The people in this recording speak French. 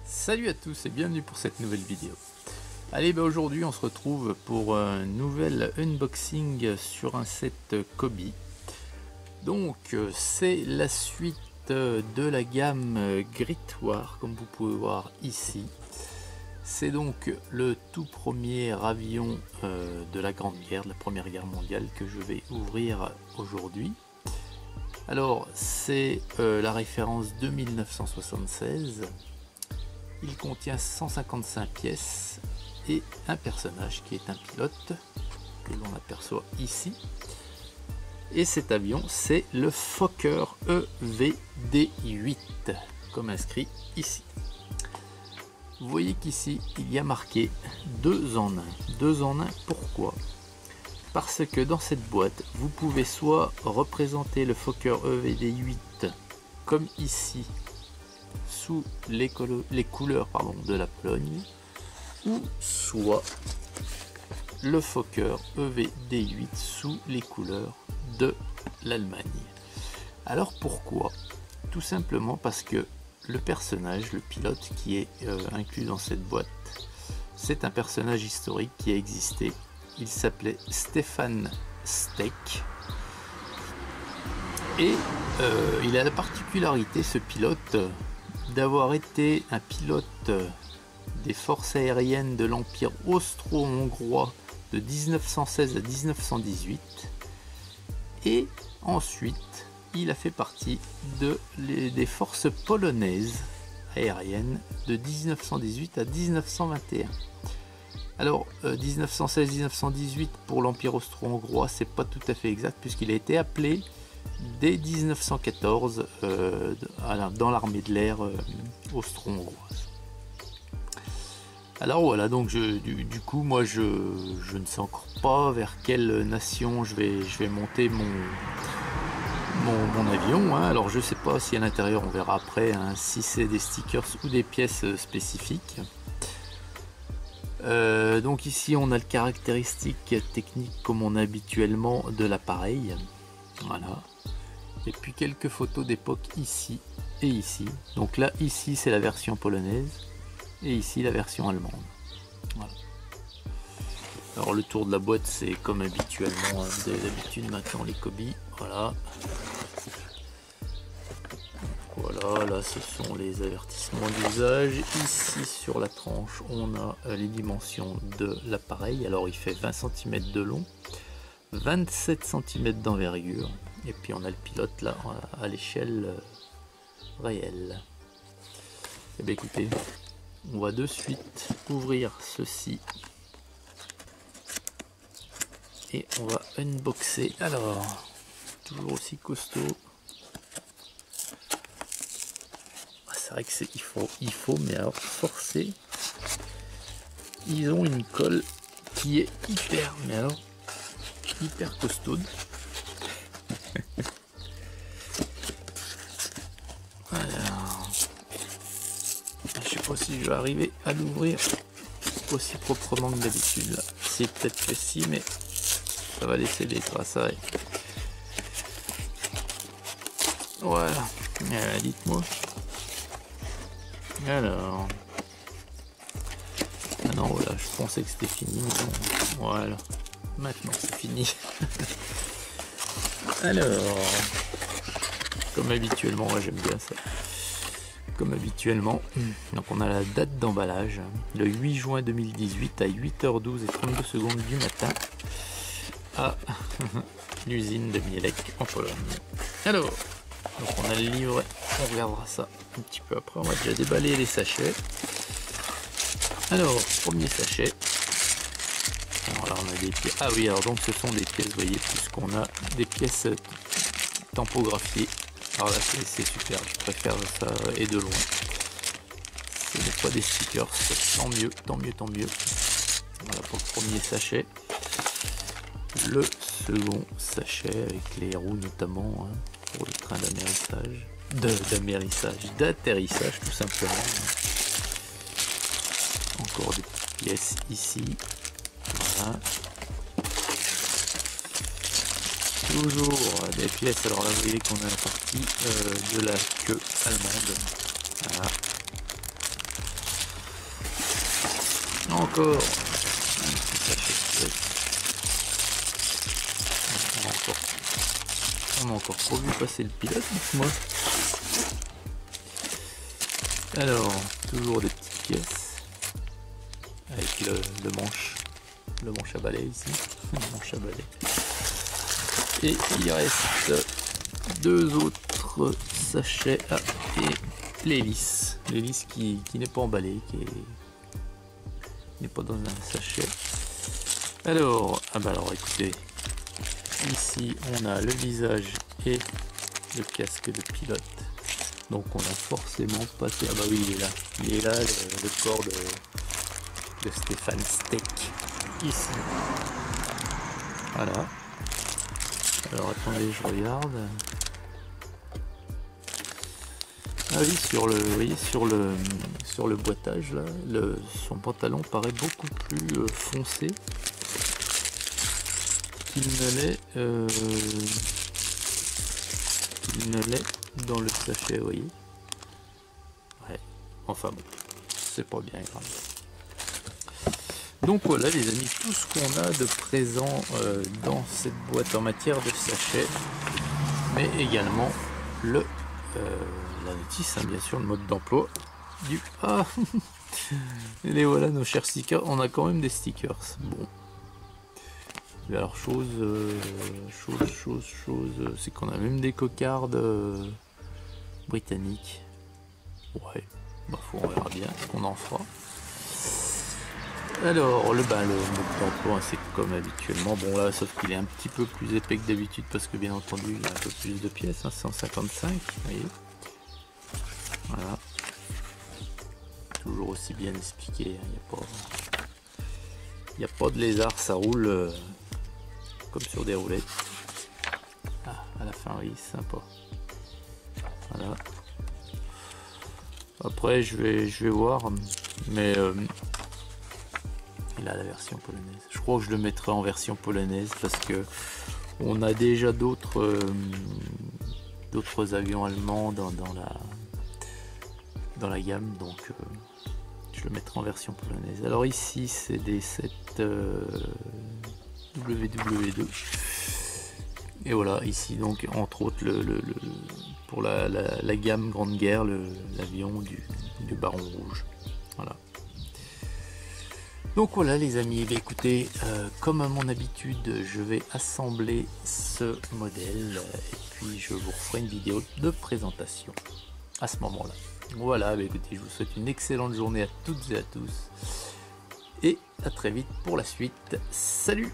Salut à tous et bienvenue pour cette nouvelle vidéo. Allez, aujourd'hui on se retrouve pour un nouvel unboxing sur un set Kobe. Donc c'est la suite de la gamme Grit War, comme vous pouvez voir ici. C'est donc le tout premier avion de la Grande Guerre, de la Première Guerre mondiale, que je vais ouvrir aujourd'hui. Alors c'est la référence de 1976. Il contient 155 pièces et un personnage qui est un pilote que l'on aperçoit ici. Et cet avion, c'est le Fokker EVD-8, comme inscrit ici. Vous voyez qu'ici, il y a marqué 2 en 1. 2 en 1, pourquoi? Parce que dans cette boîte, vous pouvez soit représenter le Fokker EVD-8 comme ici, sous les couleurs de la Pologne, ou soit le Fokker EVD-8 sous les couleurs de l'Allemagne. Alors pourquoi? Tout simplement parce que le personnage, le pilote qui est inclus dans cette boîte, c'est un personnage historique qui a existé. Il s'appelait Stefan Steck et il a la particularité, ce pilote, d'avoir été un pilote des forces aériennes de l'Empire austro-hongrois de 1916 à 1918, et ensuite il a fait partie des forces polonaises aériennes de 1918 à 1921. Alors 1916-1918 pour l'Empire austro-hongrois, c'est pas tout à fait exact, puisqu'il a été appelé dès 1914 dans l'armée de l'air austro-hongroise. Alors voilà, donc du coup moi je ne sais encore pas vers quelle nation je vais monter mon avion, hein. Alors je sais pas si à l'intérieur, on verra après, hein, si c'est des stickers ou des pièces spécifiques. Donc ici on a le caractéristique technique comme on a habituellement de l'appareil, voilà. Et puis quelques photos d'époque ici et ici. Donc là, ici c'est la version polonaise et ici la version allemande. Voilà. Alors le tour de la boîte, c'est comme habituellement, hein, vous avez l'habitude maintenant les Kobe. Voilà. Voilà, là ce sont les avertissements d'usage. Ici sur la tranche, on a les dimensions de l'appareil. Alors il fait 20 cm de long, 27 cm d'envergure. Et puis on a le pilote là à l'échelle réelle. Et bien écoutez, on va de suite ouvrir ceci. Et on va unboxer. Alors, toujours aussi costaud. C'est vrai que il faut, mais alors forcer. Ils ont une colle qui est hyper, mais alors hyper costaude. Alors, je sais pas si je vais arriver à l'ouvrir aussi proprement que d'habitude. Là, c'est peut-être que si, mais ça va laisser des traces. Voilà. Dites-moi. Alors. Ah non, voilà, je pensais que c'était fini. Mais non. Voilà. Maintenant, c'est fini. Alors. Comme habituellement, moi j'aime bien ça. Comme habituellement, donc on a la date d'emballage, le 8 juin 2018 à 8h12 et 32 secondes du matin à l'usine de Mielec en Pologne. Alors, donc on a le livret, on regardera ça un petit peu après, on va déjà déballer les sachets. Alors, premier sachet. Alors là on a des pièces, ah oui, alors donc ce sont des pièces, vous voyez, puisqu'on a des pièces tampographiées. Alors là c'est super, je préfère ça et de loin. Ce n'est pas des stickers, tant mieux, tant mieux, tant mieux. Voilà pour le premier sachet. Le second sachet avec les roues notamment, hein, pour le train d'atterrissage tout simplement. Encore des pièces ici. Voilà. Toujours des pièces, alors là vous voyez qu'on a la partie de la queue allemande. Voilà. encore un petit sachet de pièces. On a encore trop vu passer le pilote, moi. Alors, toujours des petites pièces avec le manche à balai ici, le manche à balai. Et il reste deux autres sachets et l'hélice qui n'est pas emballée, qui n'est pas dans un sachet. Alors, alors écoutez, ici on a le visage et le casque de pilote. Donc on a forcément passé, ah bah oui il est là le corps de Stéphane Steak, ici. Voilà. Alors attendez, je regarde. Ah oui, vous voyez sur le boitage là, son pantalon paraît beaucoup plus foncé qu'il ne l'est dans le sachet, vous voyez. Ouais, enfin bon, c'est pas bien grave. Donc voilà les amis, tout ce qu'on a de présent dans cette boîte en matière de sachet, mais également la notice, hein, bien sûr, le mode d'emploi du... Ah et voilà nos chers stickers, on a quand même des stickers. Bon. Alors chose, c'est qu'on a même des cocardes britanniques. Ouais, bah on verra bien ce qu'on en fera. Alors le mode d'emploi c'est comme habituellement, bon là sauf qu'il est un petit peu plus épais que d'habitude parce que bien entendu il y a un peu plus de pièces, hein, 155, vous voyez. Voilà. Toujours aussi bien expliqué, hein, il n'y a pas de lézard, ça roule comme sur des roulettes. Ah, à la fin oui, sympa. Voilà. Après je vais voir, mais il a la version polonaise. Je crois que je le mettrai en version polonaise parce que on a déjà d'autres avions allemands dans la gamme, donc je le mettrai en version polonaise. Alors ici c'est des sets WW2 et voilà, ici donc entre autres pour la gamme Grande Guerre, l'avion du Baron Rouge. Voilà. Donc voilà les amis, écoutez, comme à mon habitude, je vais assembler ce modèle et puis je vous referai une vidéo de présentation à ce moment-là. Voilà, écoutez, je vous souhaite une excellente journée à toutes et à tous et à très vite pour la suite. Salut!